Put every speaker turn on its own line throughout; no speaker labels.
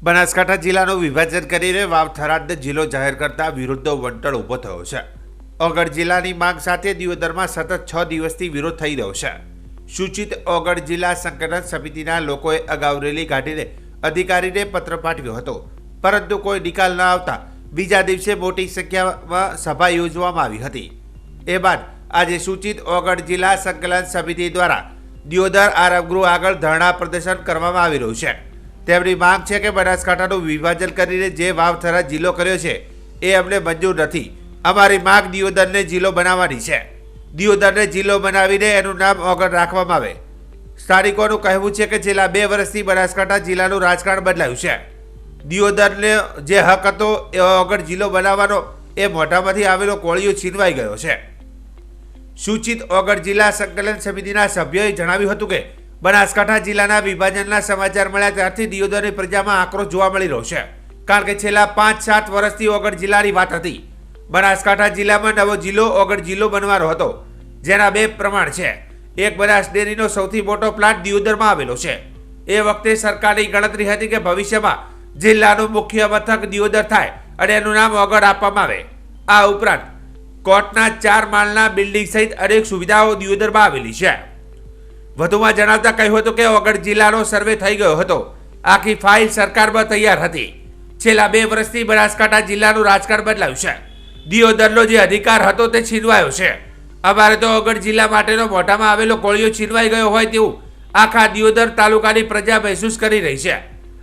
બનાસકાંઠા જિલ્લાનું વિભાજન કરીને વાવ થરાદને જિલ્લો જાહેર કરતા વિરોધનો વંટળ ઊભો થયો છે। ઓગળ જિલ્લાની માંગ સાથે દિયોદરમાં સતત 6 દિવસથી વિરોધ થઈ રહ્યો છે। સૂચિત ઓગળ જિલ્લા સંગઠન સમિતિના લોકોએ અગાઉ રેલી કાઢીને અધિકારીને પત્ર પાઠવ્યો હતો, પરંતુ કોઈ નિકાલ ન આવતા બીજા દિવસે મોટી સંખ્યામાં સભા યોજવામાં આવી હતી। એ બાદ આજે સૂચિત ઓગળ જિલ્લા સંકલન સમિતિ દ્વારા દિયોદર આરામગૃહ આગળ ધરણા પ્રદર્શન કરવામાં આવી રહ્યું છે। તેમની માંગ છે કે બનાસકાંઠાનું વિભાજન કરીને જે વાવ થરાદ જિલ્લો કર્યો છે એ અમને મંજૂર નથી। અમારી માંગ દિયોદરને જિલ્લો બનાવવાની છે। દિયોદરને જિલ્લો બનાવીને એનું નામ ઓગળ રાખવામાં આવે। સ્થાનિકોનું કહેવું છે કે છેલ્લા 2 વર્ષથી બનાસકાંઠા જિલ્લાનું રાજકારણ બદલાયું છે। દિયોદરને જે હક હતો એ ઓગળ જિલ્લો બનાવવાનો એ મોઢામાંથી આવેલો કોળિયો છીનવાઈ ગયો છે। સૂચિત ઓગળ જિલ્લા સંકલન સમિતિના સભ્યોએ જણાવ્યું હતું કે બનાસકાંઠા જિલ્લાના વિભાજનના સમાચાર મળ્યા ત્યારથી દિયોદરની પ્રજામાં આક્રોશ જોવા મળી રહ્યો છે, કારણ કે છેલ્લા 5-7 વર્ષથી ઓગળ જિલ્લાની વાત હતી। બનાસકાંઠા જિલ્લામાં નવો જિલ્લો ઓગળ જિલ્લો બનવાનો હતો, જેના 2 પ્રમાણ છે। એક, બનાસ ડેરીનો સૌથી મોટો પ્લાન્ટ દિયોદરમાં આવેલો છે। એ વખતે સરકારની ગણતરી હતી કે ભવિષ્યમાં જિલ્લાનું મુખ્ય મથક દિયોદર થાય અને એનું નામ ઓગળ આપવામાં આવે। આ ઉપરાંત કોર્ટના 4 માળના બિલ્ડિંગ સહિત અનેક સુવિધાઓ દિયોદરમાં આવેલી છે। વધુમાં જણાવતા કહ્યું હતું કે ઓગળ જિલ્લાનો સર્વે થઈ ગયો હતો, આખી ફાઇલ સરકારમાં તૈયાર હતી। છેલ્લા 2 વર્ષથી બનાસકાંઠા જિલ્લાનું રાજકારણ બદલાયું છે। દિયોદરનો જે અધિકાર હતો તે છીનવાયો છે। અમારે તો ઓગળ જિલ્લા માટેનો મોઢામાં આવેલો કોળિયો છીનવાઈ ગયો હોય તેવું આખા દિયોદર તાલુકાની પ્રજા મહેસૂસ કરી રહી છે,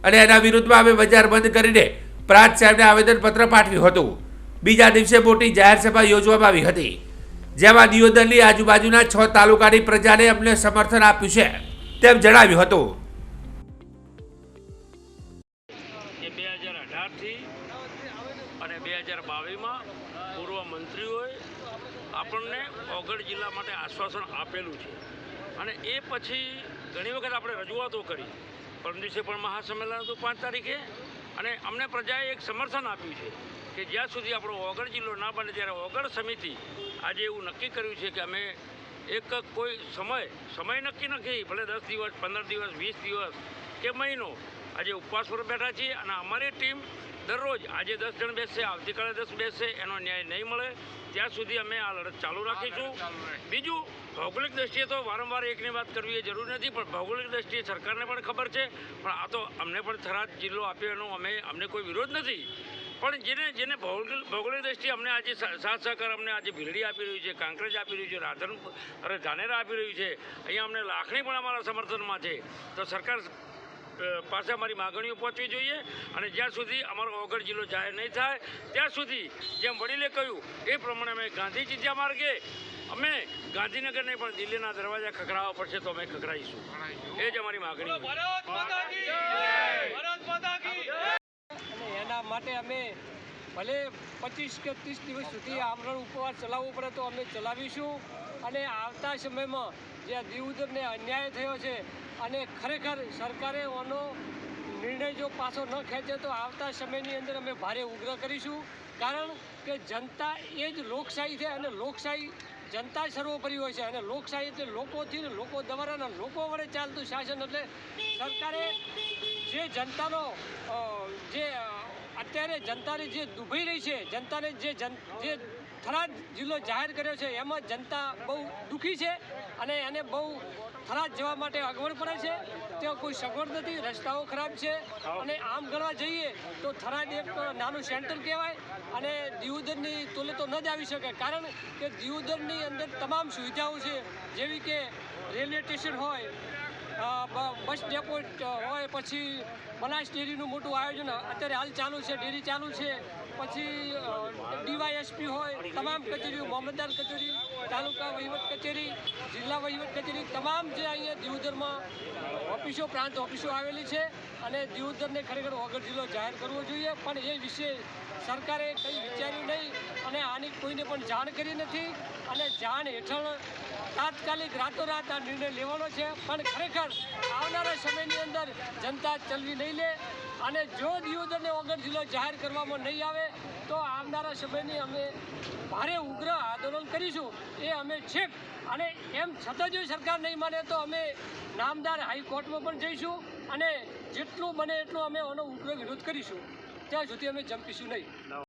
અને એના વિરુદ્ધમાં અમે બજાર બંધ કરીને પ્રાંત સાહેબને આવેદનપત્ર પાઠવ્યું હતું। બીજા દિવસે મોટી જાહેર સભા યોજવામાં આવી હતી, જેમાં દિયોદરની આજુબાજુના 6 તાલુકાની પ્રજાને અમને સમર્થન આપ્યું છે તેમ જણાવ્યું હતું।
2018થી અને 2022માં પૂર્વ મંત્રીઓએ આપણને ઓગળ જિલ્લા માટે આશ્વાસન આપેલું છે, અને એ પછી ઘણી વખત આપણે રજૂઆતો કરી। પરમ દિવસે પણ મહાસંમેલન હતું 5 તારીખે, અને અમને પ્રજાએ એક સમર્થન આપ્યું છે કે જ્યાં સુધી આપણો ઓગળ જિલ્લો ના બને ત્યારે ઓગળ સમિતિ આજે એવું નક્કી કર્યું છે કે અમે એક કોઈ સમય નક્કી નથી, ભલે 10 દિવસ 15 દિવસ 20 દિવસ કે મહિનો આજે ઉપવાસ પર બેઠા છીએ, અને અમારી ટીમ દરરોજ આજે 10 જણ બેસશે, આવતીકાલે 10 બેસશે, એનો ન્યાય નહીં મળે ત્યાં સુધી અમે આ લડત ચાલુ રાખીશું। બીજું, ભૌગોલિક દ્રષ્ટિએ તો વારંવાર એકની વાત કરવી એ જરૂરી નથી, પણ ભૌગોલિક દ્રષ્ટિએ સરકારને પણ ખબર છે, પણ આ તો અમને પણ થરાદ જિલ્લો આપ્યો એનો અમને કોઈ વિરોધ નથી। પણ જેને ભૌગોલિક દ્રષ્ટિએ અમને આજે સાથ સહકાર અમને આજે ભીલડી આપી રહ્યું છે, કાંકરેજ આપી રહ્યું છે, રાધનપુર ધાનેરા આપી રહ્યું છે, અહીંયા અમને લાખણી પણ અમારા સમર્થનમાં છે। તો સરકાર પાસે અમારી માગણીઓ પહોંચવી જોઈએ, અને જ્યાં સુધી અમારો ઓગળ જિલ્લો જાહેર નહીં થાય ત્યાં સુધી જેમ વડીલે કહ્યું એ પ્રમાણે અમે ગાંધી ચિંધ્યા માર્ગે અમે ગાંધીનગર નહીં પણ દિલ્હીના દરવાજા ખખડાવવા પડશે તો અમે ખખડાવીશું। એ જ અમારી માગણી।
એના માટે અમે ભલે 25 કે 30 દિવસ સુધી આમરણ ઉપવાસ ચલાવવો પડે તો અમે ચલાવીશું, અને આવતા સમયમાં જે દિયોદરને અન્યાય થયો છે અને ખરેખર સરકારે આનો નિર્ણય જો પાછો ન ખેંચે તો આવતા સમયની અંદર અમે ભારે ઉગ્ર કરીશું, કારણ કે જનતા એ જ લોકશાહી છે, અને લોકશાહી જનતા સર્વોપરી હોય છે, અને લોકશાહી એટલે લોકોથી લોકો દ્વારા લોકો વડે ચાલતું શાસન। એટલે સરકારે જે જનતાનો જે અત્યારે જનતાને જે દુભાઈ રહી છે, જનતાને જે થરાદ જિલ્લો જાહેર કર્યો છે એમાં જનતા બહુ દુઃખી છે, અને એને બહુ થરાદ જવા માટે અગવડ પડે છે। ત્યાં કોઈ સગવડ નથી, રસ્તાઓ ખરાબ છે, અને આમ ગણવા જઈએ તો થરાદ એક નાનું સેન્ટર કહેવાય, અને દિયોદરની તોલે તો ન જ આવી શકે, કારણ કે દિયોદરની અંદર તમામ સુવિધાઓ છે, જેવી કે રેલવે સ્ટેશન હોય, બસ ડેપો હોય, પછી બનાસ ડેરીનું મોટું આયોજન અત્યારે હાલ ચાલુ છે, ડેરી ચાલુ છે, પછી DYSP હોય, તમામ કચેરીઓ, મામલતદાર કચેરી, તાલુકા વહીવટ કચેરી, જિલ્લા વહીવટ કચેરી, તમામ જે અહીંયા દિયોદરમાં ઓફિસો, પ્રાંત ઓફિસો આવેલી છે, અને દિયોદરને ખરેખર ઓગળ જિલ્લો જાહેર કરવો જોઈએ, પણ એ વિશે સરકારે કંઈ વિચાર્યું નહીં, અને આની કોઈને પણ જાણ કરી નથી, અને જાણ હેઠળ તાત્કાલિક રાતોરાત આ નિર્ણય લેવાનો છે। પણ ખરેખર આવનારા સમયની અંદર જનતા ચલવી નહીં લે, અને જો દિયોદરને ઓગળ જિલ્લો જાહેર કરવામાં નહીં આવે તો આવનારા સમયની અમે ભારે ઉગ્ર આંદોલન કરીશું। એ અમે છેક, અને એમ છતાં જો સરકાર નહીં માને તો અમે નામદાર હાઈકોર્ટમાં પણ જઈશું, અને જેટલું બને એટલું અમે આનો ઉગ્ર વિરોધ કરીશું ત્યાં સુધી અમે જંપીશું નહીં.